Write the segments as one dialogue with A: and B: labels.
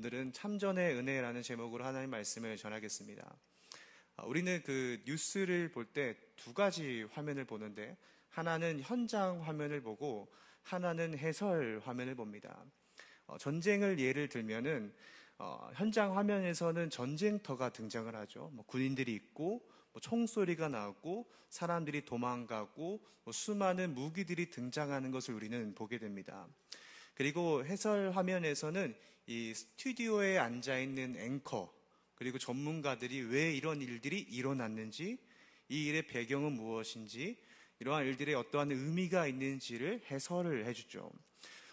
A: 오늘은 참전의 은혜라는 제목으로 하나님 말씀을 전하겠습니다. 우리는 그 뉴스를 볼 때 두 가지 화면을 보는데 하나는 현장 화면을 보고 하나는 해설 화면을 봅니다. 전쟁을 예를 들면은 현장 화면에서는 전쟁터가 등장을 하죠. 군인들이 있고 총소리가 나고 사람들이 도망가고 수많은 무기들이 등장하는 것을 우리는 보게 됩니다. 그리고 해설 화면에서는 이 스튜디오에 앉아있는 앵커 그리고 전문가들이 왜 이런 일들이 일어났는지, 이 일의 배경은 무엇인지, 이러한 일들의 어떠한 의미가 있는지를 해설을 해주죠.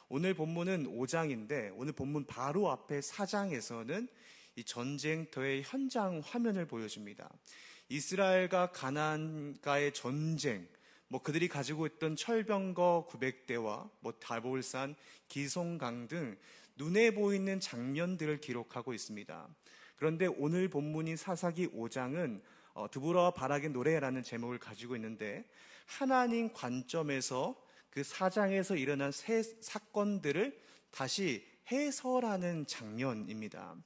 A: 오늘 본문은 5장인데 오늘 본문 바로 앞에 4장에서는 이 전쟁터의 현장 화면을 보여줍니다. 이스라엘과 가나안과의 전쟁, 그들이 가지고 있던 철병거 900대와 다볼산, 기송강 등 눈에 보이는 장면들을 기록하고 있습니다. 그런데 오늘 본문인 사사기 5장은 드보라와 바락의 노래라는 제목을 가지고 있는데 하나님 관점에서 그 4장에서 일어난 새 사건들을 다시 해설하는 장면입니다.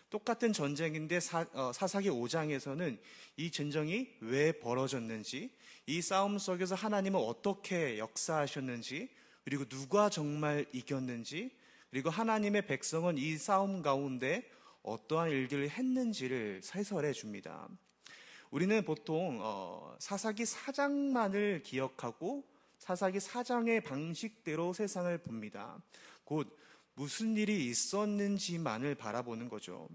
A: 똑같은 전쟁인데 사사기 5장에서는 이 전쟁이 왜 벌어졌는지, 이 싸움 속에서 하나님은 어떻게 역사하셨는지, 그리고 누가 정말 이겼는지, 그리고 하나님의 백성은 이 싸움 가운데 어떠한 일들을 했는지를 해설해 줍니다. 우리는 보통 사사기 4장만을 기억하고 사사기 4장의 방식대로 세상을 봅니다. 곧 무슨 일이 있었는지만을 바라보는 거죠.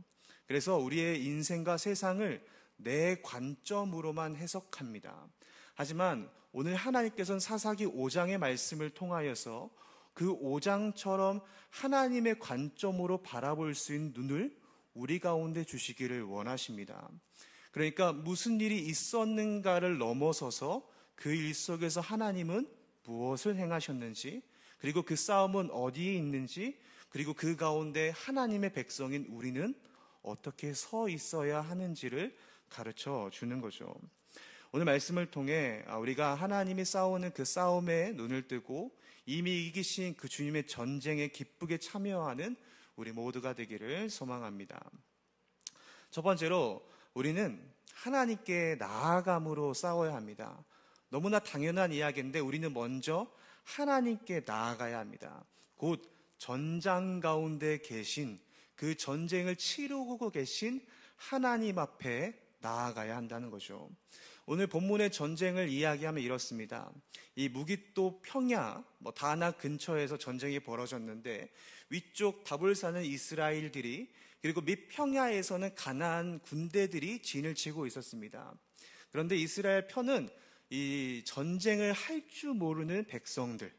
A: 그래서 우리의 인생과 세상을 내 관점으로만 해석합니다. 하지만 오늘 하나님께서는 사사기 5장의 말씀을 통하여서 그 5장처럼 하나님의 관점으로 바라볼 수 있는 눈을 우리 가운데 주시기를 원하십니다. 그러니까 무슨 일이 있었는가를 넘어서서 그 일 속에서 하나님은 무엇을 행하셨는지, 그리고 그 싸움은 어디에 있는지, 그리고 그 가운데 하나님의 백성인 우리는 어떻게 서 있어야 하는지를 가르쳐 주는 거죠. 오늘 말씀을 통해 우리가 하나님이 싸우는 그 싸움에 눈을 뜨고 이미 이기신 그 주님의 전쟁에 기쁘게 참여하는 우리 모두가 되기를 소망합니다. 첫 번째로 우리는 하나님께 나아감으로 싸워야 합니다. 너무나 당연한 이야기인데 우리는 먼저 하나님께 나아가야 합니다. 곧 전장 가운데 계신, 그 전쟁을 치르고 계신 하나님 앞에 나아가야 한다는 거죠. 오늘 본문의 전쟁을 이야기하면 이렇습니다. 이 무깃도 평야, 다나 근처에서 전쟁이 벌어졌는데 위쪽 다볼산은 이스라엘들이, 그리고 밑 평야에서는 가나안 군대들이 진을 치고 있었습니다. 그런데 이스라엘 편은 이 전쟁을 할 줄 모르는 백성들,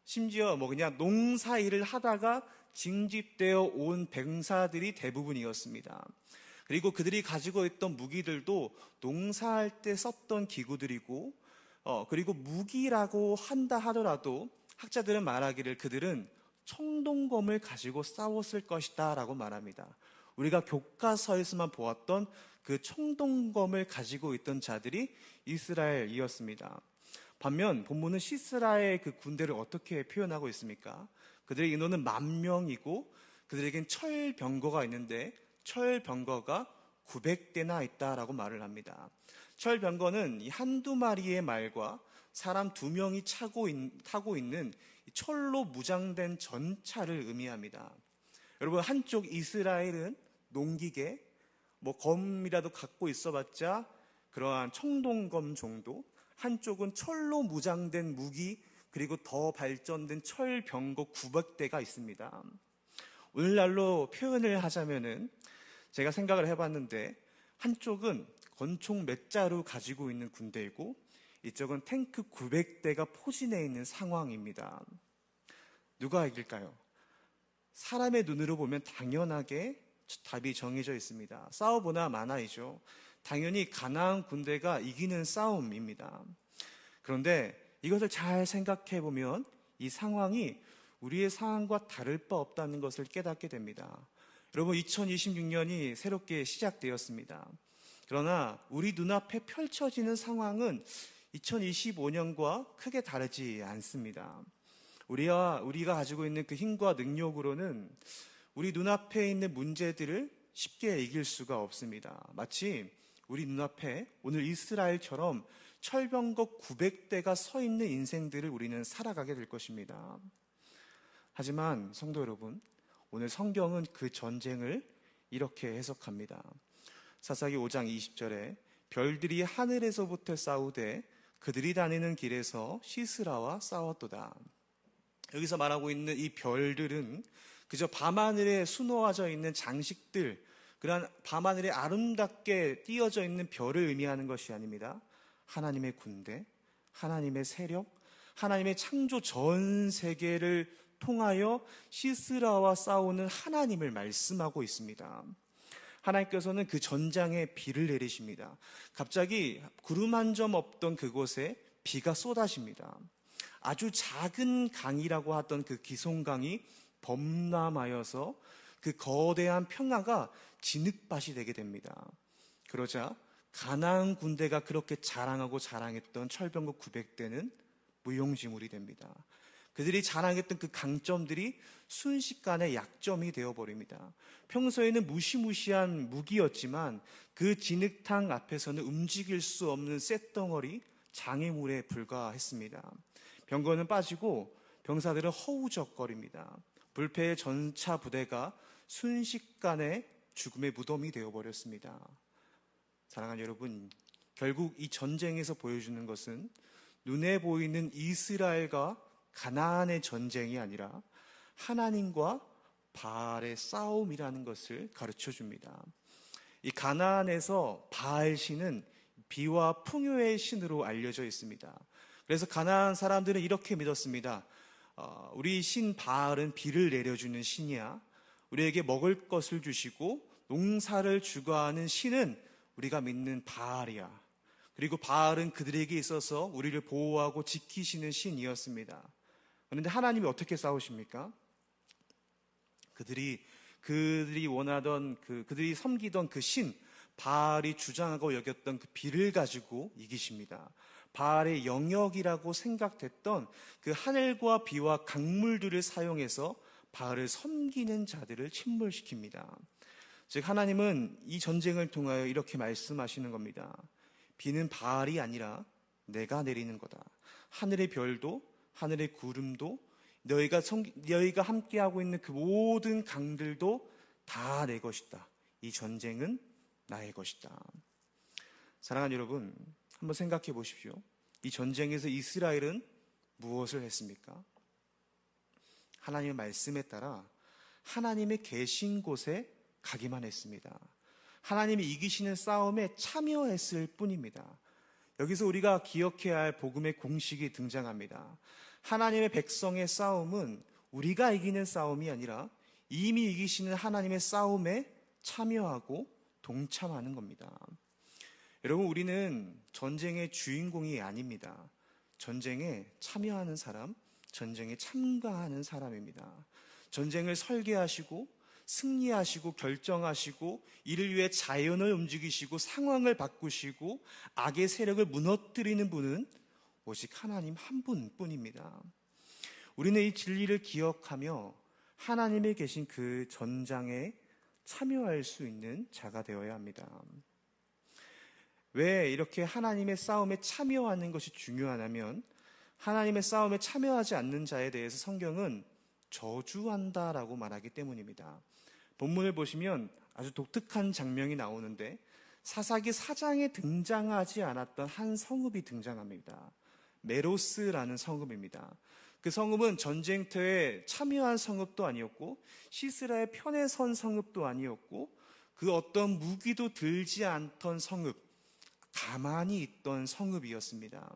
A: 심지어 그냥 농사일을 하다가 징집되어 온 병사들이 대부분이었습니다. 그리고 그들이 가지고 있던 무기들도 농사할 때 썼던 기구들이고, 그리고 무기라고 한다 하더라도 학자들은 말하기를 그들은 청동검을 가지고 싸웠을 것이다 라고 말합니다. 우리가 교과서에서만 보았던 그 청동검을 가지고 있던 자들이 이스라엘이었습니다. 반면 본문은 시스라의 그 군대를 어떻게 표현하고 있습니까? 그들의 인원은 10,000명이고 그들에겐 철병거가 있는데 철병거가 900대나 있다라고 말을 합니다. 철병거는 한두 마리의 말과 사람 2명이 타고 있는 철로 무장된 전차를 의미합니다. 여러분, 한쪽 이스라엘은 농기계, 검이라도 갖고 있어봤자 그러한 청동검 정도, 한쪽은 철로 무장된 무기, 그리고 더 발전된 철병거 900대가 있습니다. 오늘날로 표현을 하자면은 제가 생각을 해봤는데 한쪽은 권총 몇 자루 가지고 있는 군대이고 이쪽은 탱크 900대가 포진해 있는 상황입니다. 누가 이길까요? 사람의 눈으로 보면 당연하게 답이 정해져 있습니다. 싸워보나 마나이죠. 당연히 가나안 군대가 이기는 싸움입니다. 그런데 이것을 잘 생각해 보면 이 상황이 우리의 상황과 다를 바 없다는 것을 깨닫게 됩니다. 여러분, 2026년이 새롭게 시작되었습니다. 그러나 우리 눈앞에 펼쳐지는 상황은 2025년과 크게 다르지 않습니다. 우리가 가지고 있는 그 힘과 능력으로는 우리 눈앞에 있는 문제들을 쉽게 이길 수가 없습니다. 마치 우리 눈앞에 오늘 이스라엘처럼 철병거 900대가 서 있는 인생들을 우리는 살아가게 될 것입니다. 하지만 성도 여러분, 오늘 성경은 그 전쟁을 이렇게 해석합니다. 사사기 5장 20절에 별들이 하늘에서부터 싸우되 그들이 다니는 길에서 시스라와 싸웠도다. 여기서 말하고 있는 이 별들은 그저 밤하늘에 수놓아져 있는 장식들, 그러한 밤하늘에 아름답게 띄어져 있는 별을 의미하는 것이 아닙니다. 하나님의 군대, 하나님의 세력, 하나님의 창조 전 세계를 통하여 시스라와 싸우는 하나님을 말씀하고 있습니다. 하나님께서는 그 전장에 비를 내리십니다. 갑자기 구름 한 점 없던 그곳에 비가 쏟아집니다. 아주 작은 강이라고 하던 그 기송강이 범람하여서 그 거대한 평야가 진흙밭이 되게 됩니다. 그러자 가나안 군대가 그렇게 자랑하고 자랑했던 철병거 900대는 무용지물이 됩니다. 그들이 자랑했던 그 강점들이 순식간에 약점이 되어버립니다. 평소에는 무시무시한 무기였지만 그 진흙탕 앞에서는 움직일 수 없는 쇳덩어리, 장애물에 불과했습니다. 병거는 빠지고 병사들은 허우적거립니다. 불패의 전차 부대가 순식간에 죽음의 무덤이 되어버렸습니다. 사랑하는 여러분, 결국 이 전쟁에서 보여주는 것은 눈에 보이는 이스라엘과 가나안의 전쟁이 아니라 하나님과 바알의 싸움이라는 것을 가르쳐 줍니다. 이 가나안에서 바알 신은 비와 풍요의 신으로 알려져 있습니다. 그래서 가나안 사람들은 이렇게 믿었습니다. 우리 신 바알은 비를 내려주는 신이야. 우리에게 먹을 것을 주시고 농사를 주관하는 신은 우리가 믿는 바알이야. 그리고 바알은 그들에게 있어서 우리를 보호하고 지키시는 신이었습니다. 그런데 하나님이 어떻게 싸우십니까? 그들이 원하던 그들이 섬기던 그 신, 바알이 주장하고 여겼던 그 비를 가지고 이기십니다. 바알의 영역이라고 생각됐던 그 하늘과 비와 강물들을 사용해서 바알을 섬기는 자들을 침몰시킵니다. 즉 하나님은 이 전쟁을 통하여 이렇게 말씀하시는 겁니다. 비는 바알이 아니라 내가 내리는 거다. 하늘의 별도, 하늘의 구름도, 너희가 함께하고 있는 그 모든 강들도 다 내 것이다. 이 전쟁은 나의 것이다. 사랑하는 여러분, 한번 생각해 보십시오. 이 전쟁에서 이스라엘은 무엇을 했습니까? 하나님의 말씀에 따라 하나님의 계신 곳에 가기만 했습니다. 하나님이 이기시는 싸움에 참여했을 뿐입니다. 여기서 우리가 기억해야 할 복음의 공식이 등장합니다. 하나님의 백성의 싸움은 우리가 이기는 싸움이 아니라 이미 이기시는 하나님의 싸움에 참여하고 동참하는 겁니다. 여러분, 우리는 전쟁의 주인공이 아닙니다. 전쟁에 참여하는 사람, 전쟁에 참가하는 사람입니다. 전쟁을 설계하시고 승리하시고 결정하시고 이를 위해 자연을 움직이시고 상황을 바꾸시고 악의 세력을 무너뜨리는 분은 오직 하나님 한 분뿐입니다. 우리는 이 진리를 기억하며 하나님이 계신 그 전장에 참여할 수 있는 자가 되어야 합니다. 왜 이렇게 하나님의 싸움에 참여하는 것이 중요하냐면 하나님의 싸움에 참여하지 않는 자에 대해서 성경은 저주한다라고 말하기 때문입니다. 본문을 보시면 아주 독특한 장면이 나오는데 사사기 4장에 등장하지 않았던 한 성읍이 등장합니다. 메로스라는 성읍입니다. 그 성읍은 전쟁터에 참여한 성읍도 아니었고 시스라의 편에 선 성읍도 아니었고 그 어떤 무기도 들지 않던 성읍, 가만히 있던 성읍이었습니다.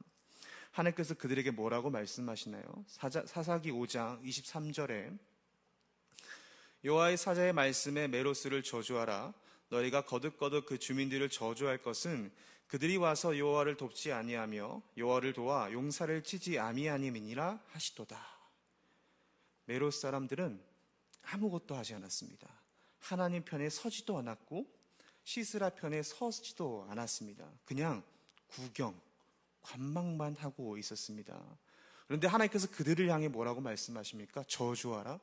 A: 하나님께서 그들에게 뭐라고 말씀하시나요? 사사기 5장 23절에 여호와의 사자의 말씀에 메로스를 저주하라. 너희가 거듭거듭 그 주민들을 저주할 것은 그들이 와서 여호와를 돕지 아니하며 여호와를 도와 용사를 치지 아니함이니라 하시도다. 메로스 사람들은 아무것도 하지 않았습니다. 하나님 편에 서지도 않았고 시스라 편에 서지도 않았습니다. 그냥 구경, 관망만 하고 있었습니다. 그런데 하나님께서 그들을 향해 뭐라고 말씀하십니까? 저주하라.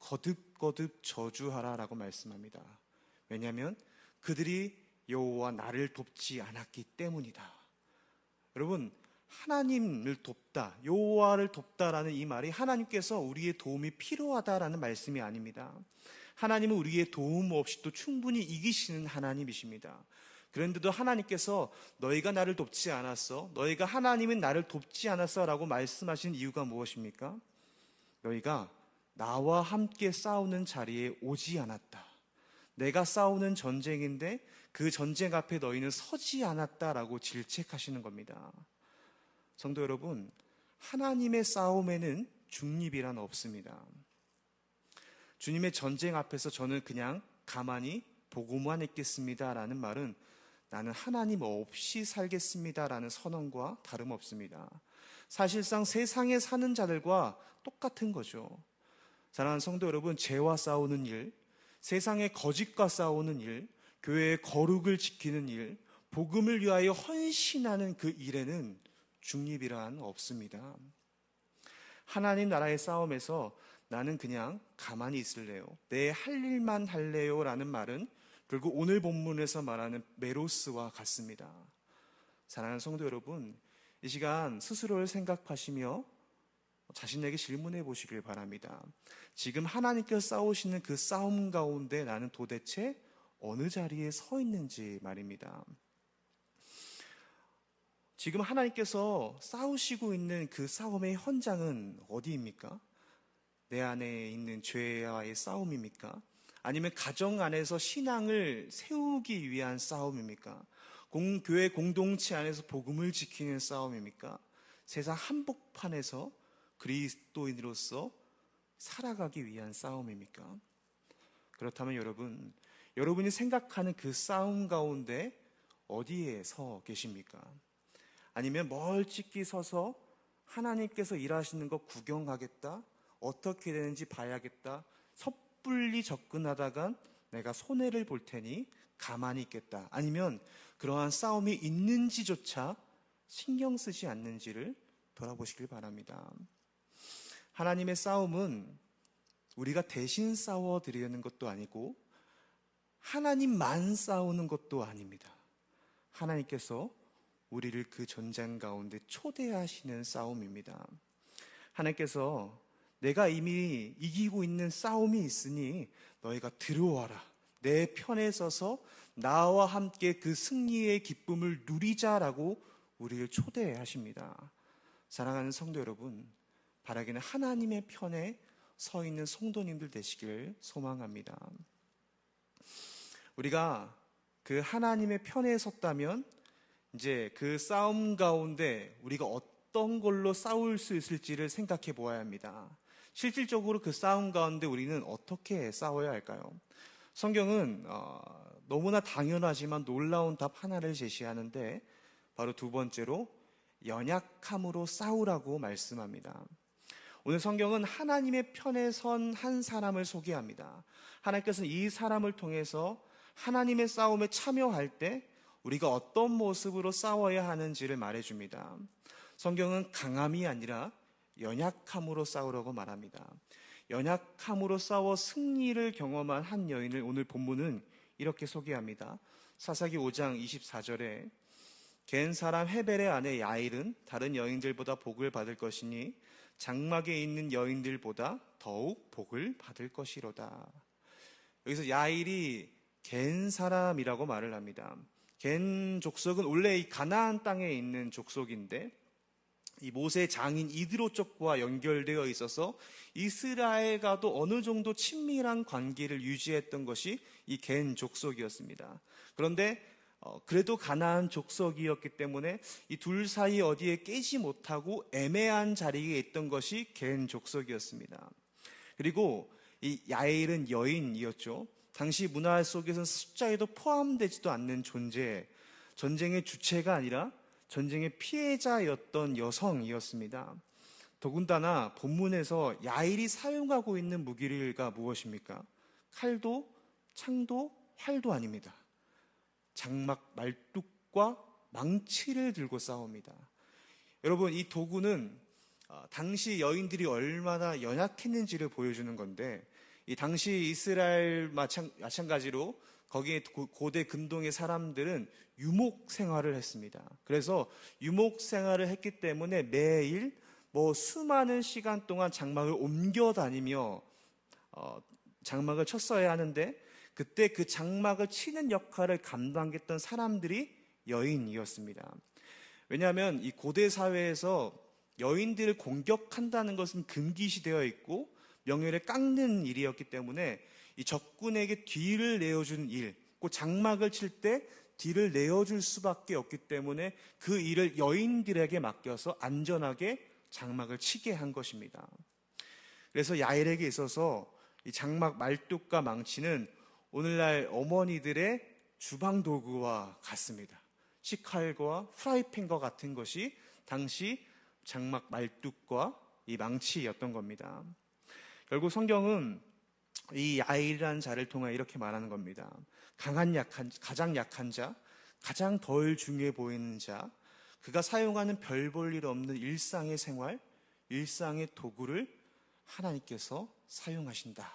A: 거듭거듭 저주하라라고 말씀합니다. 왜냐하면 그들이 여호와 나를 돕지 않았기 때문이다. 여러분, 하나님을 돕다, 여호와를 돕다라는 이 말이 하나님께서 우리의 도움이 필요하다라는 말씀이 아닙니다. 하나님은 우리의 도움 없이도 충분히 이기시는 하나님이십니다. 그런데도 하나님께서 너희가 나를 돕지 않았어, 너희가 하나님은 나를 돕지 않았어 라고 말씀하신 이유가 무엇입니까? 너희가 나와 함께 싸우는 자리에 오지 않았다. 내가 싸우는 전쟁인데 그 전쟁 앞에 너희는 서지 않았다라고 질책하시는 겁니다. 성도 여러분, 하나님의 싸움에는 중립이란 없습니다. 주님의 전쟁 앞에서 저는 그냥 가만히 보고만 있겠습니다 라는 말은 나는 하나님 없이 살겠습니다 라는 선언과 다름없습니다. 사실상 세상에 사는 자들과 똑같은 거죠. 사랑하는 성도 여러분, 죄와 싸우는 일, 세상의 거짓과 싸우는 일, 교회의 거룩을 지키는 일, 복음을 위하여 헌신하는 그 일에는 중립이란 없습니다. 하나님 나라의 싸움에서 나는 그냥 가만히 있을래요, 내 할 일만 할래요 라는 말은 결국 오늘 본문에서 말하는 메로스와 같습니다. 사랑하는 성도 여러분, 이 시간 스스로를 생각하시며 자신에게 질문해 보시길 바랍니다. 지금 하나님께서 싸우시는 그 싸움 가운데 나는 도대체 어느 자리에 서 있는지 말입니다. 지금 하나님께서 싸우시고 있는 그 싸움의 현장은 어디입니까? 내 안에 있는 죄와의 싸움입니까? 아니면 가정 안에서 신앙을 세우기 위한 싸움입니까? 교회 공동체 안에서 복음을 지키는 싸움입니까? 세상 한복판에서 그리스도인으로서 살아가기 위한 싸움입니까? 그렇다면 여러분이 생각하는 그 싸움 가운데 어디에 서 계십니까? 아니면 멀찍이 서서 하나님께서 일하시는 거 구경하겠다, 어떻게 되는지 봐야겠다, 섣불리 접근하다간 내가 손해를 볼 테니 가만히 있겠다, 아니면 그러한 싸움이 있는지조차 신경 쓰지 않는지를 돌아보시길 바랍니다. 하나님의 싸움은 우리가 대신 싸워드리는 것도 아니고 하나님만 싸우는 것도 아닙니다. 하나님께서 우리를 그 전쟁 가운데 초대하시는 싸움입니다. 하나님께서 내가 이미 이기고 있는 싸움이 있으니 너희가 들어와라, 내 편에 서서 나와 함께 그 승리의 기쁨을 누리자라고 우리를 초대하십니다. 사랑하는 성도 여러분, 바라기는 하나님의 편에 서 있는 성도님들 되시길 소망합니다. 우리가 그 하나님의 편에 섰다면 이제 그 싸움 가운데 우리가 어떤 걸로 싸울 수 있을지를 생각해 보아야 합니다. 실질적으로 그 싸움 가운데 우리는 어떻게 싸워야 할까요? 성경은 너무나 당연하지만 놀라운 답 하나를 제시하는데 바로 두 번째로 연약함으로 싸우라고 말씀합니다. 오늘 성경은 하나님의 편에 선 한 사람을 소개합니다. 하나님께서는 이 사람을 통해서 하나님의 싸움에 참여할 때 우리가 어떤 모습으로 싸워야 하는지를 말해줍니다. 성경은 강함이 아니라 연약함으로 싸우라고 말합니다. 연약함으로 싸워 승리를 경험한 한 여인을 오늘 본문은 이렇게 소개합니다. 사사기 5장 24절에 겐 사람 헤벨의 아내 야일은 다른 여인들보다 복을 받을 것이니 장막에 있는 여인들보다 더욱 복을 받을 것이로다. 여기서 야일이 겐 사람이라고 말을 합니다. 겐 족속은 원래 이 가나안 땅에 있는 족속인데 이 모세 장인 이드로 쪽과 연결되어 있어서 이스라엘과도 어느 정도 친밀한 관계를 유지했던 것이 이 겐 족속이었습니다. 그런데 그래도 가나안 족속이었기 때문에 이 둘 사이 어디에 깨지 못하고 애매한 자리에 있던 것이 겐 족속이었습니다. 그리고 이 야일은 여인이었죠. 당시 문화 속에서는 숫자에도 포함되지도 않는 존재, 전쟁의 주체가 아니라 전쟁의 피해자였던 여성이었습니다. 더군다나 본문에서 야일이 사용하고 있는 무기가 무엇입니까? 칼도 창도 활도 아닙니다. 장막 말뚝과 망치를 들고 싸웁니다. 여러분, 이 도구는 당시 여인들이 얼마나 연약했는지를 보여주는 건데 이 당시 이스라엘 마찬가지로 거기에 고대 근동의 사람들은 유목 생활을 했습니다. 그래서 유목 생활을 했기 때문에 매일 수많은 시간 동안 장막을 옮겨 다니며 장막을 쳤어야 하는데, 그때 그 장막을 치는 역할을 감당했던 사람들이 여인이었습니다. 왜냐하면 이 고대 사회에서 여인들을 공격한다는 것은 금기시되어 있고 명예를 깎는 일이었기 때문에 이 적군에게 뒤를 내어주는 일, 그 장막을 칠 때 뒤를 내어줄 수밖에 없기 때문에 그 일을 여인들에게 맡겨서 안전하게 장막을 치게 한 것입니다. 그래서 야일에게 있어서 이 장막 말뚝과 망치는 오늘날 어머니들의 주방 도구와 같습니다. 식칼과 프라이팬과 같은 것이 당시 장막 말뚝과 이 망치였던 겁니다. 결국 성경은 이 야일이라는 자를 통해 이렇게 말하는 겁니다. 가장 약한 자, 가장 덜 중요해 보이는 자, 그가 사용하는 별 볼 일 없는 일상의 생활, 일상의 도구를 하나님께서 사용하신다.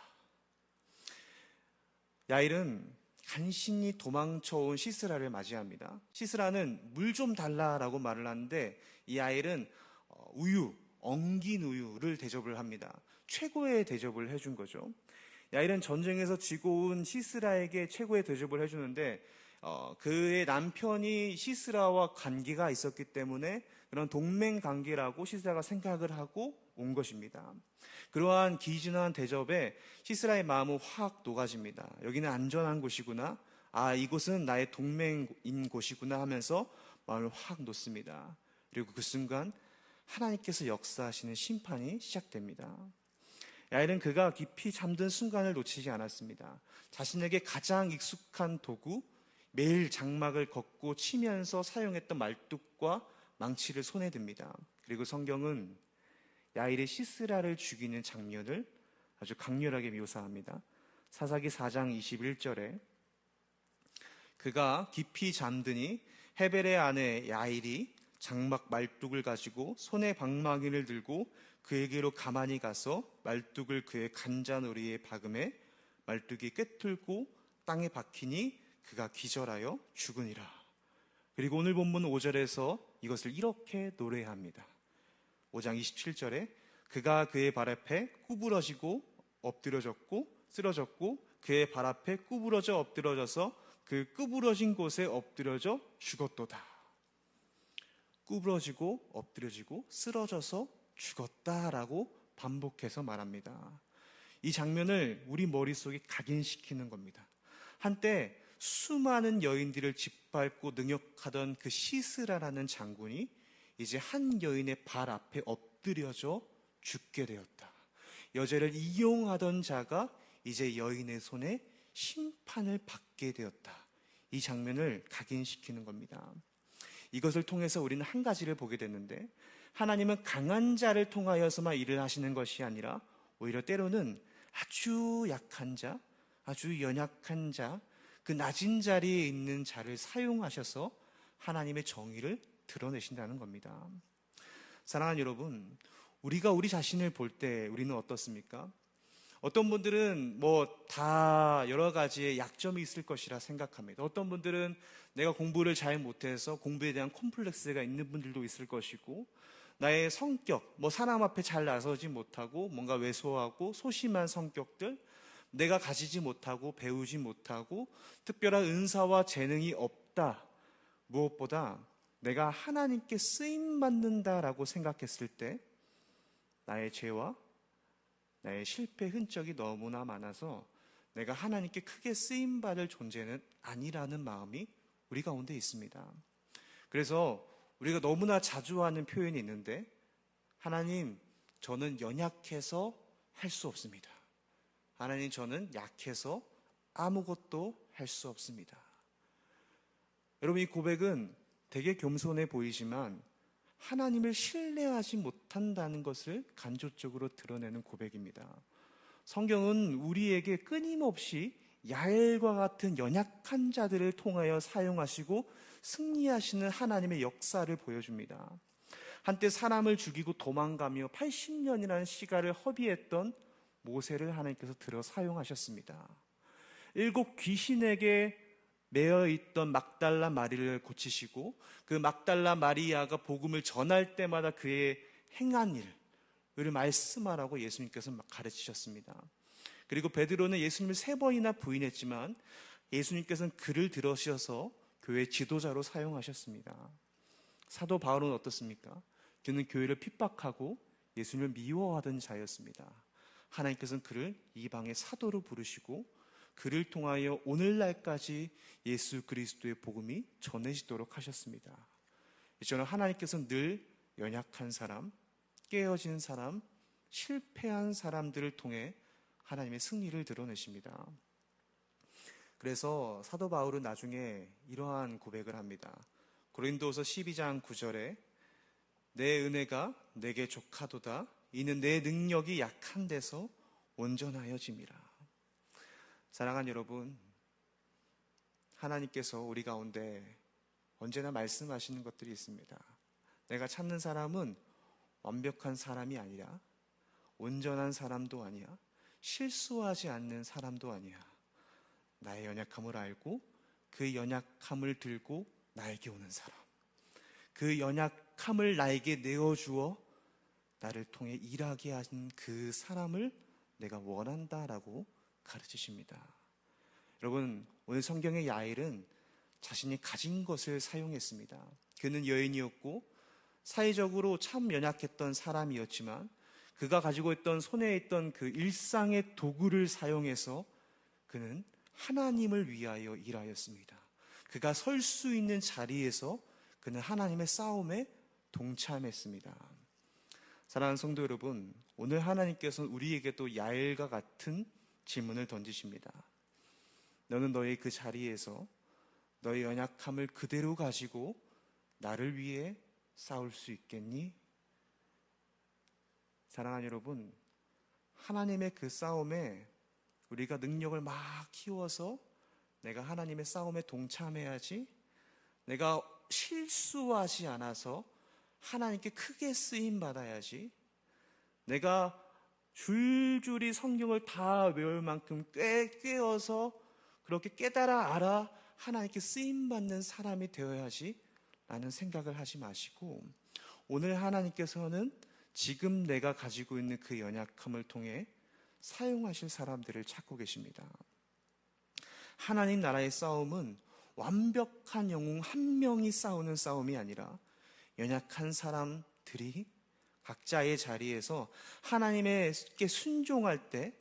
A: 야일은 간신히 도망쳐온 시스라를 맞이합니다. 시스라는 물 좀 달라라고 말을 하는데, 이 야일은 우유, 엉긴 우유를 대접을 합니다. 최고의 대접을 해준 거죠. 야일은 전쟁에서 지고 온 시스라에게 최고의 대접을 해주는데, 그의 남편이 시스라와 관계가 있었기 때문에 그런 동맹 관계라고 시스라가 생각을 하고 온 것입니다. 그러한 기진한 대접에 시스라의 마음은 확 녹아집니다. 여기는 안전한 곳이구나, 이곳은 나의 동맹인 곳이구나 하면서 마음을 확 놓습니다. 그리고 그 순간 하나님께서 역사하시는 심판이 시작됩니다. 야일은 그가 깊이 잠든 순간을 놓치지 않았습니다. 자신에게 가장 익숙한 도구, 매일 장막을 걷고 치면서 사용했던 말뚝과 망치를 손에 듭니다. 그리고 성경은 야일의 시스라를 죽이는 장면을 아주 강렬하게 묘사합니다. 사사기 4장 21절에 그가 깊이 잠드니 헤벨의 아내 야일이 장막 말뚝을 가지고 손에 방망이를 들고 그에게로 가만히 가서 말뚝을 그의 간자놀이에 박음에 말뚝이 꿰뚫고 땅에 박히니 그가 기절하여 죽으니라. 그리고 오늘 본문 5절에서 이것을 이렇게 노래합니다. 5장 27절에 그가 그의 발 앞에 구부러지고 엎드려졌고 쓰러졌고 그의 발 앞에 구부러져 엎드러져서 그 구부러진 곳에 엎드려져 죽었도다. 구부러지고 엎드려지고 쓰러져서 죽었다라고 반복해서 말합니다. 이 장면을 우리 머릿속에 각인시키는 겁니다. 한때 수많은 여인들을 짓밟고 능욕하던 그 시스라라는 장군이 이제 한 여인의 발 앞에 엎드려져 죽게 되었다. 여자를 이용하던 자가 이제 여인의 손에 심판을 받게 되었다. 이 장면을 각인시키는 겁니다. 이것을 통해서 우리는 한 가지를 보게 됐는데, 하나님은 강한 자를 통하여서만 일을 하시는 것이 아니라 오히려 때로는 아주 약한 자, 아주 연약한 자, 그 낮은 자리에 있는 자를 사용하셔서 하나님의 정의를 드러내신다는 겁니다. 사랑하는 여러분, 우리가 우리 자신을 볼 때 우리는 어떻습니까? 어떤 분들은 다 여러 가지의 약점이 있을 것이라 생각합니다. 어떤 분들은 내가 공부를 잘 못해서 공부에 대한 콤플렉스가 있는 분들도 있을 것이고, 나의 성격, 사람 앞에 잘 나서지 못하고 뭔가 왜소하고 소심한 성격들, 내가 가지지 못하고 배우지 못하고 특별한 은사와 재능이 없다. 무엇보다 내가 하나님께 쓰임받는다라고 생각했을 때 나의 죄와 나의 실패 흔적이 너무나 많아서 내가 하나님께 크게 쓰임받을 존재는 아니라는 마음이 우리 가운데 있습니다. 그래서 우리가 너무나 자주 하는 표현이 있는데, 하나님, 저는 연약해서 할 수 없습니다. 하나님, 저는 약해서 아무것도 할 수 없습니다. 여러분, 이 고백은 되게 겸손해 보이지만 하나님을 신뢰하지 못한다는 것을 간접적으로 드러내는 고백입니다. 성경은 우리에게 끊임없이 야엘과 같은 연약한 자들을 통하여 사용하시고 승리하시는 하나님의 역사를 보여줍니다. 한때 사람을 죽이고 도망가며 80년이라는 시간을 허비했던 모세를 하나님께서 들어 사용하셨습니다. 7 귀신에게 매여 있던 막달라 마리를 고치시고 그 막달라 마리아가 복음을 전할 때마다 그의 행한 일을 말씀하라고 예수님께서 가르치셨습니다. 그리고 베드로는 예수님을 3번이나 부인했지만 예수님께서는 그를 들으셔서 교회 지도자로 사용하셨습니다. 사도 바울은 어떻습니까? 그는 교회를 핍박하고 예수님을 미워하던 자였습니다. 하나님께서는 그를 이방의 사도로 부르시고 그를 통하여 오늘날까지 예수 그리스도의 복음이 전해지도록 하셨습니다. 저는 하나님께서는 늘 연약한 사람, 깨어진 사람, 실패한 사람들을 통해 하나님의 승리를 드러내십니다. 그래서 사도 바울은 나중에 이러한 고백을 합니다. 고린도서 12장 9절에 내 은혜가 내게 족하도다. 이는 내 능력이 약한 데서 온전하여짐이라. 사랑하는 여러분, 하나님께서 우리 가운데 언제나 말씀하시는 것들이 있습니다. 내가 찾는 사람은 완벽한 사람이 아니라 온전한 사람도 아니야. 실수하지 않는 사람도 아니야. 나의 연약함을 알고 그 연약함을 들고 나에게 오는 사람. 그 연약함을 나에게 내어주어 나를 통해 일하게 하신 그 사람을 내가 원한다라고 가르치십니다. 여러분, 오늘 성경의 야일은 자신이 가진 것을 사용했습니다. 그는 여인이었고 사회적으로 참 연약했던 사람이었지만 그가 가지고 있던 손에 있던 그 일상의 도구를 사용해서 그는 하나님을 위하여 일하였습니다. 그가 설 수 있는 자리에서 그는 하나님의 싸움에 동참했습니다. 사랑하는 성도 여러분, 오늘 하나님께서는 우리에게도 야일과 같은 질문을 던지십니다. 너는 너의 그 자리에서 너의 연약함을 그대로 가지고 나를 위해 싸울 수 있겠니? 사랑하는 여러분, 하나님의 그 싸움에 우리가 능력을 막 키워서 내가 하나님의 싸움에 동참해야지, 내가 실수하지 않아서 하나님께 크게 쓰임받아야지, 내가 줄줄이 성경을 다 외울 만큼 꿰어서 그렇게 깨달아 알아 하나님께 쓰임받는 사람이 되어야지 라는 생각을 하지 마시고, 오늘 하나님께서는 지금 내가 가지고 있는 그 연약함을 통해 사용하실 사람들을 찾고 계십니다. 하나님 나라의 싸움은 완벽한 영웅 한 명이 싸우는 싸움이 아니라 연약한 사람들이 각자의 자리에서 하나님께 순종할 때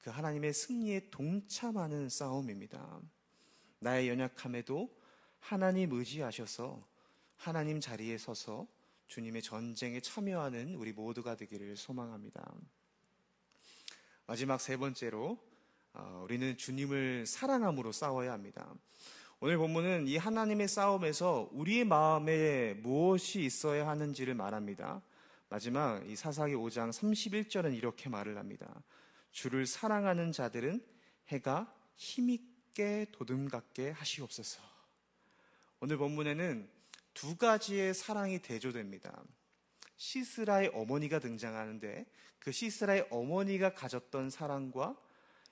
A: 그 하나님의 승리에 동참하는 싸움입니다. 나의 연약함에도 하나님 의지하셔서 하나님 자리에 서서 주님의 전쟁에 참여하는 우리 모두가 되기를 소망합니다. 마지막 3번째로 우리는 주님을 사랑함으로 싸워야 합니다. 오늘 본문은 이 하나님의 싸움에서 우리의 마음에 무엇이 있어야 하는지를 말합니다. 마지막 이 사사기 5장 31절은 이렇게 말을 합니다. 주를 사랑하는 자들은 해가 힘있게 도듬갑게 하시옵소서. 오늘 본문에는 2가지의 사랑이 대조됩니다. 시스라의 어머니가 등장하는데 그 시스라의 어머니가 가졌던 사랑과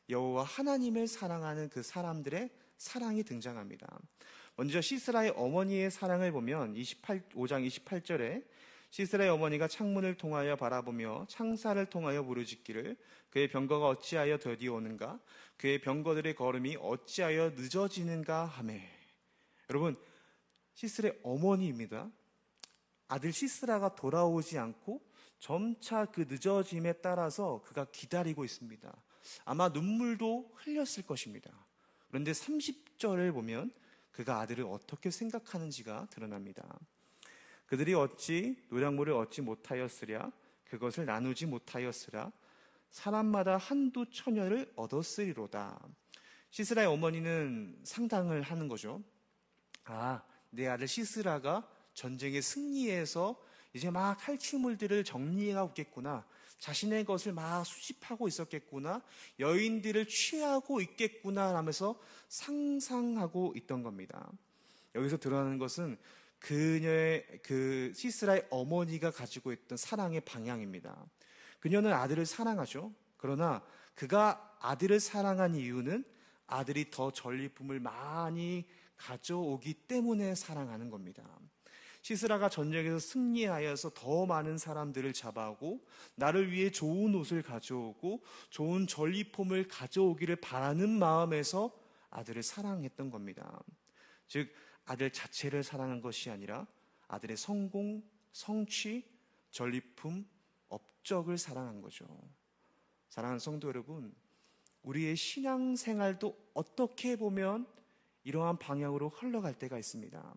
A: 여호와 하나님을 사랑하는 그 사람들의 사랑이 등장합니다. 먼저 시스라의 어머니의 사랑을 보면 5장 28절에 시스라의 어머니가 창문을 통하여 바라보며 창사를 통하여 부르짖기를 그의 병거가 어찌하여 더디오는가 그의 병거들의 걸음이 어찌하여 늦어지는가 하매. 여러분, 시스라의 어머니입니다. 아들 시스라가 돌아오지 않고 점차 그 늦어짐에 따라서 그가 기다리고 있습니다. 아마 눈물도 흘렸을 것입니다. 그런데 30절을 보면 그가 아들을 어떻게 생각하는지가 드러납니다. 그들이 어찌 노량물을 얻지 못하였으랴 그것을 나누지 못하였으랴 사람마다 한두 처녀를 얻었으리로다. 시스라의 어머니는 상상을 하는 거죠. 내 아들 시스라가 전쟁에 승리해서 이제 막 탈취물들을 정리해가고 있겠구나. 자신의 것을 막 수집하고 있었겠구나. 여인들을 취하고 있겠구나 하면서 상상하고 있던 겁니다. 여기서 드러나는 것은 그녀의 그 시스라의 어머니가 가지고 있던 사랑의 방향입니다. 그녀는 아들을 사랑하죠. 그러나 그가 아들을 사랑한 이유는 아들이 더 전리품을 많이 가져오기 때문에 사랑하는 겁니다. 시스라가 전쟁에서 승리하여서 더 많은 사람들을 잡아오고 나를 위해 좋은 옷을 가져오고 좋은 전리품을 가져오기를 바라는 마음에서 아들을 사랑했던 겁니다. 즉 아들 자체를 사랑한 것이 아니라 아들의 성공, 성취, 전리품, 업적을 사랑한 거죠. 사랑하는 성도 여러분, 우리의 신앙생활도 어떻게 보면 이러한 방향으로 흘러갈 때가 있습니다.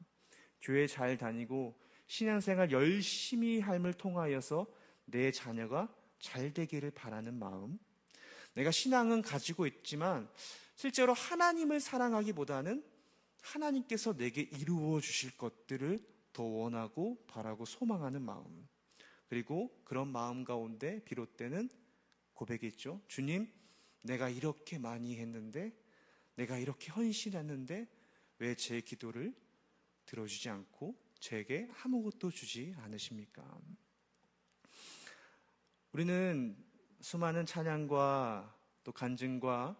A: 교회 잘 다니고 신앙생활 열심히 함을 통하여서 내 자녀가 잘 되기를 바라는 마음, 내가 신앙은 가지고 있지만 실제로 하나님을 사랑하기보다는 하나님께서 내게 이루어 주실 것들을 더 원하고 바라고 소망하는 마음, 그리고 그런 마음 가운데 비롯되는 고백이 있죠. 주님, 내가 이렇게 많이 했는데, 내가 이렇게 헌신했는데 왜 제 기도를 들어주지 않고 제게 아무것도 주지 않으십니까? 우리는 수많은 찬양과 또 간증과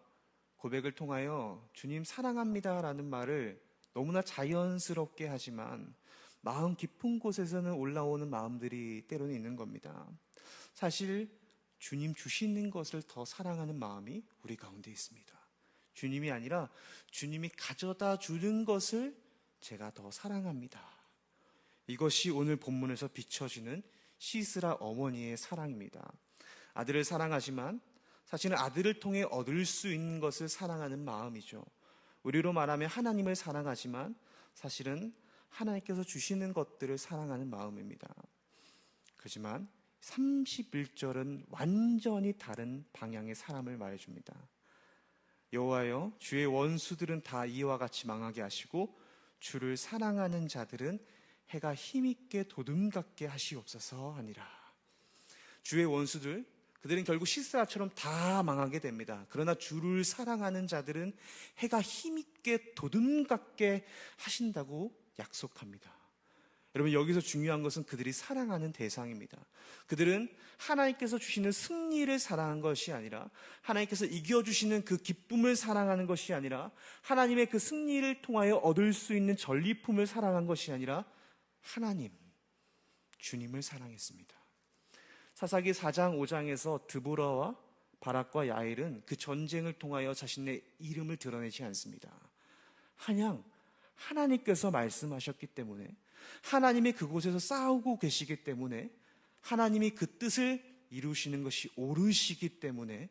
A: 고백을 통하여 주님 사랑합니다 라는 말을 너무나 자연스럽게 하지만 마음 깊은 곳에서는 올라오는 마음들이 때로는 있는 겁니다. 사실 주님 주시는 것을 더 사랑하는 마음이 우리 가운데 있습니다. 주님이 아니라 주님이 가져다 주는 것을 제가 더 사랑합니다. 이것이 오늘 본문에서 비춰지는 시스라 어머니의 사랑입니다. 아들을 사랑하지만 사실은 아들을 통해 얻을 수 있는 것을 사랑하는 마음이죠. 우리로 말하면 하나님을 사랑하지만 사실은 하나님께서 주시는 것들을 사랑하는 마음입니다. 그렇지만 31절은 완전히 다른 방향의 사람을 말해줍니다. 여호와여, 주의 원수들은 다 이와 같이 망하게 하시고 주를 사랑하는 자들은 해가 힘있게 도둠같게 하시옵소서 하니라. 주의 원수들, 그들은 결국 시스라처럼 다 망하게 됩니다. 그러나 주를 사랑하는 자들은 해가 힘있게 도둠같게 하신다고 약속합니다. 여러분, 여기서 중요한 것은 그들이 사랑하는 대상입니다. 그들은 하나님께서 주시는 승리를 사랑한 것이 아니라, 하나님께서 이겨주시는 그 기쁨을 사랑하는 것이 아니라, 하나님의 그 승리를 통하여 얻을 수 있는 전리품을 사랑한 것이 아니라 하나님, 주님을 사랑했습니다. 사사기 4장 5장에서 드보라와 바락과 야일은 그 전쟁을 통하여 자신의 이름을 드러내지 않습니다. 그냥 하나님께서 말씀하셨기 때문에, 하나님이 그곳에서 싸우고 계시기 때문에, 하나님이 그 뜻을 이루시는 것이 옳으시기 때문에,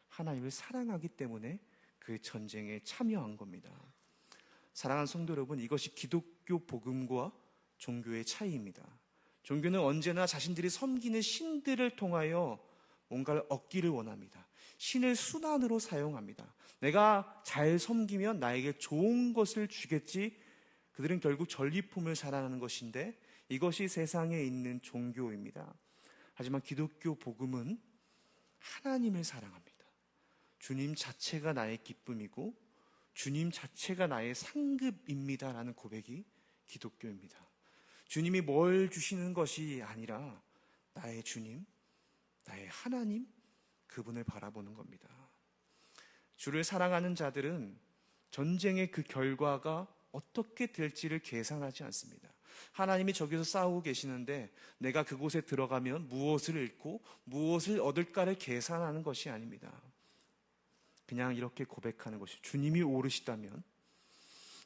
A: 하나님을 사랑하기 때문에 그 전쟁에 참여한 겁니다. 사랑하는 성도 여러분, 이것이 기독교 복음과 종교의 차이입니다. 종교는 언제나 자신들이 섬기는 신들을 통하여 뭔가를 얻기를 원합니다. 신을 수단으로 사용합니다. 내가 잘 섬기면 나에게 좋은 것을 주겠지. 그들은 결국 전리품을 사랑하는 것인데 이것이 세상에 있는 종교입니다. 하지만 기독교 복음은 하나님을 사랑합니다. 주님 자체가 나의 기쁨이고 주님 자체가 나의 상급입니다라는 고백이 기독교입니다. 주님이 뭘 주시는 것이 아니라 나의 주님, 나의 하나님, 그분을 바라보는 겁니다. 주를 사랑하는 자들은 전쟁의 그 결과가 어떻게 될지를 계산하지 않습니다. 하나님이 저기서 싸우고 계시는데 내가 그곳에 들어가면 무엇을 잃고 무엇을 얻을까를 계산하는 것이 아닙니다. 그냥 이렇게 고백하는 것이, 주님이 오르시다면,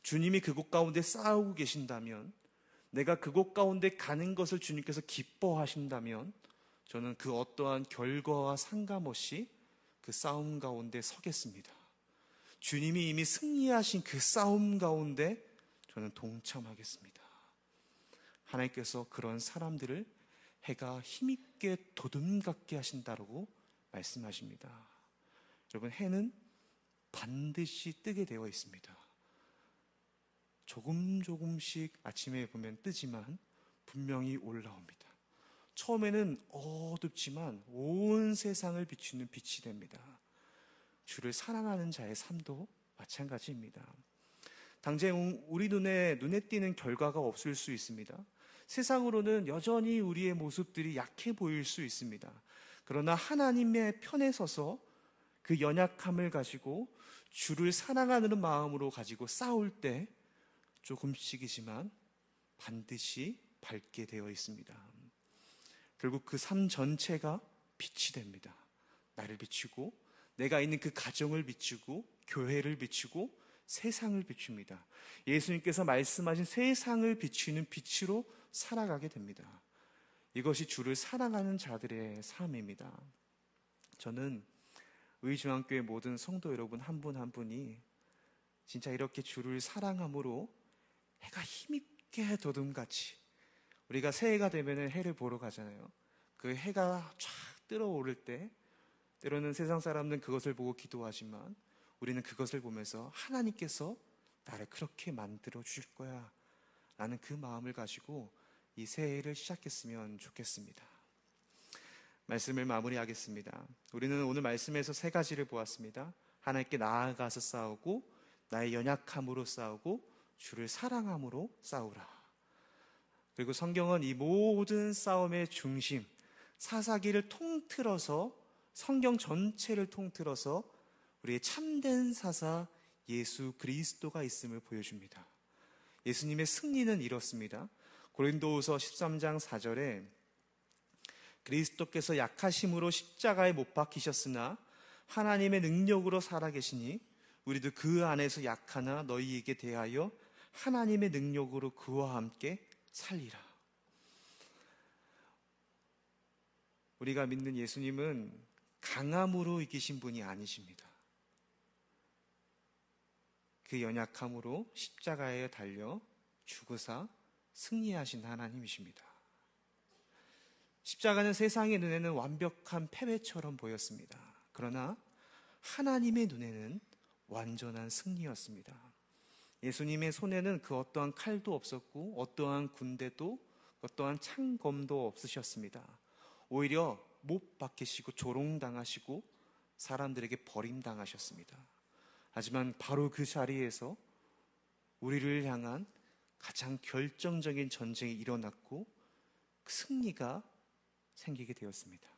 A: 주님이 그곳 가운데 싸우고 계신다면, 내가 그곳 가운데 가는 것을 주님께서 기뻐하신다면 저는 그 어떠한 결과와 상관없이 그 싸움 가운데 서겠습니다. 주님이 이미 승리하신 그 싸움 가운데 저는 동참하겠습니다. 하나님께서 그런 사람들을 해가 힘있게 도둠같게 하신다고 말씀하십니다. 여러분, 해는 반드시 뜨게 되어 있습니다. 조금씩 아침에 보면 뜨지만 분명히 올라옵니다. 처음에는 어둡지만 온 세상을 비추는 빛이 됩니다. 주를 사랑하는 자의 삶도 마찬가지입니다. 당장 우리 눈에 띄는 결과가 없을 수 있습니다. 세상으로는 여전히 우리의 모습들이 약해 보일 수 있습니다. 그러나 하나님의 편에 서서 그 연약함을 가지고 주를 사랑하는 마음으로 가지고 싸울 때 조금씩이지만 반드시 밝게 되어 있습니다. 결국 그 삶 전체가 빛이 됩니다. 나를 비추고 내가 있는 그 가정을 비추고 교회를 비추고 세상을 비춥니다. 예수님께서 말씀하신 세상을 비추는 빛으로 살아가게 됩니다. 이것이 주를 사랑하는 자들의 삶입니다. 저는 의중앙교회 모든 성도 여러분 한 분 한 분이 진짜 이렇게 주를 사랑함으로 해가 힘있게 돋음같이, 우리가 새해가 되면 해를 보러 가잖아요. 그 해가 쫙 뜨러오를 때 때로는 세상 사람들은 그것을 보고 기도하지만 우리는 그것을 보면서 하나님께서 나를 그렇게 만들어 주실 거야 라는 그 마음을 가지고 이 새해를 시작했으면 좋겠습니다. 말씀을 마무리하겠습니다. 우리는 오늘 말씀에서 세 가지를 보았습니다. 하나님께 나아가서 싸우고, 나의 연약함으로 싸우고, 주를 사랑함으로 싸우라. 그리고 성경은 이 모든 싸움의 중심, 사사기를 통틀어서, 성경 전체를 통틀어서 우리의 참된 사사 예수 그리스도가 있음을 보여줍니다. 예수님의 승리는 이렇습니다. 고린도후서 13장 4절에 그리스도께서 약하심으로 십자가에 못 박히셨으나 하나님의 능력으로 살아계시니 우리도 그 안에서 약하나 너희에게 대하여 하나님의 능력으로 그와 함께 살리라. 우리가 믿는 예수님은 강함으로 이기신 분이 아니십니다. 그 연약함으로 십자가에 달려 죽으사 승리하신 하나님이십니다. 십자가는 세상의 눈에는 완벽한 패배처럼 보였습니다. 그러나 하나님의 눈에는 완전한 승리였습니다. 예수님의 손에는 그 어떠한 칼도 없었고 어떠한 군대도 어떠한 창검도 없으셨습니다. 오히려 못 박히시고 조롱당하시고 사람들에게 버림당하셨습니다. 하지만 바로 그 자리에서 우리를 향한 가장 결정적인 전쟁이 일어났고 그 승리가 생기게 되었습니다.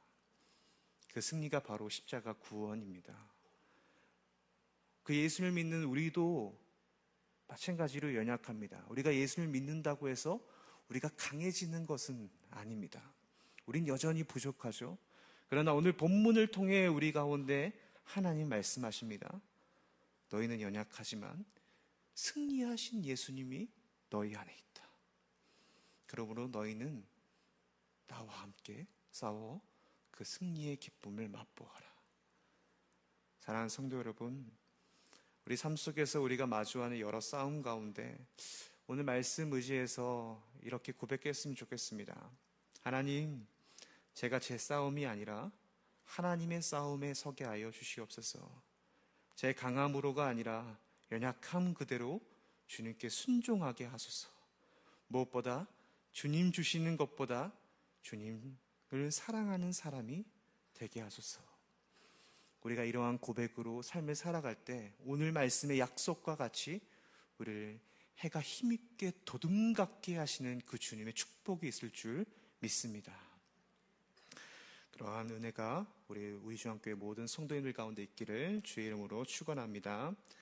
A: 그 승리가 바로 십자가 구원입니다. 그 예수를 믿는 우리도 마찬가지로 연약합니다. 우리가 예수를 믿는다고 해서 우리가 강해지는 것은 아닙니다. 우린 여전히 부족하죠. 그러나 오늘 본문을 통해 우리 가운데 하나님 말씀하십니다. 너희는 연약하지만 승리하신 예수님이 너희 안에 있다. 그러므로 너희는 나와 함께 싸워 그 승리의 기쁨을 맛보아라. 사랑하는 성도 여러분, 우리 삶 속에서 우리가 마주하는 여러 싸움 가운데 오늘 말씀 의지해서 이렇게 고백했으면 좋겠습니다. 하나님, 제가 제 싸움이 아니라 하나님의 싸움에 서게 하여 주시옵소서. 제 강함으로가 아니라 연약함 그대로 주님께 순종하게 하소서. 무엇보다 주님 주시는 것보다 주님을 사랑하는 사람이 되게 하소서. 우리가 이러한 고백으로 삶을 살아갈 때 오늘 말씀의 약속과 같이 우리를 해가 힘있게 도둠같게 하시는 그 주님의 축복이 있을 줄 믿습니다. 그러한 은혜가 우리 의주한교회 모든 성도님들 가운데 있기를 주의 이름으로 축원합니다.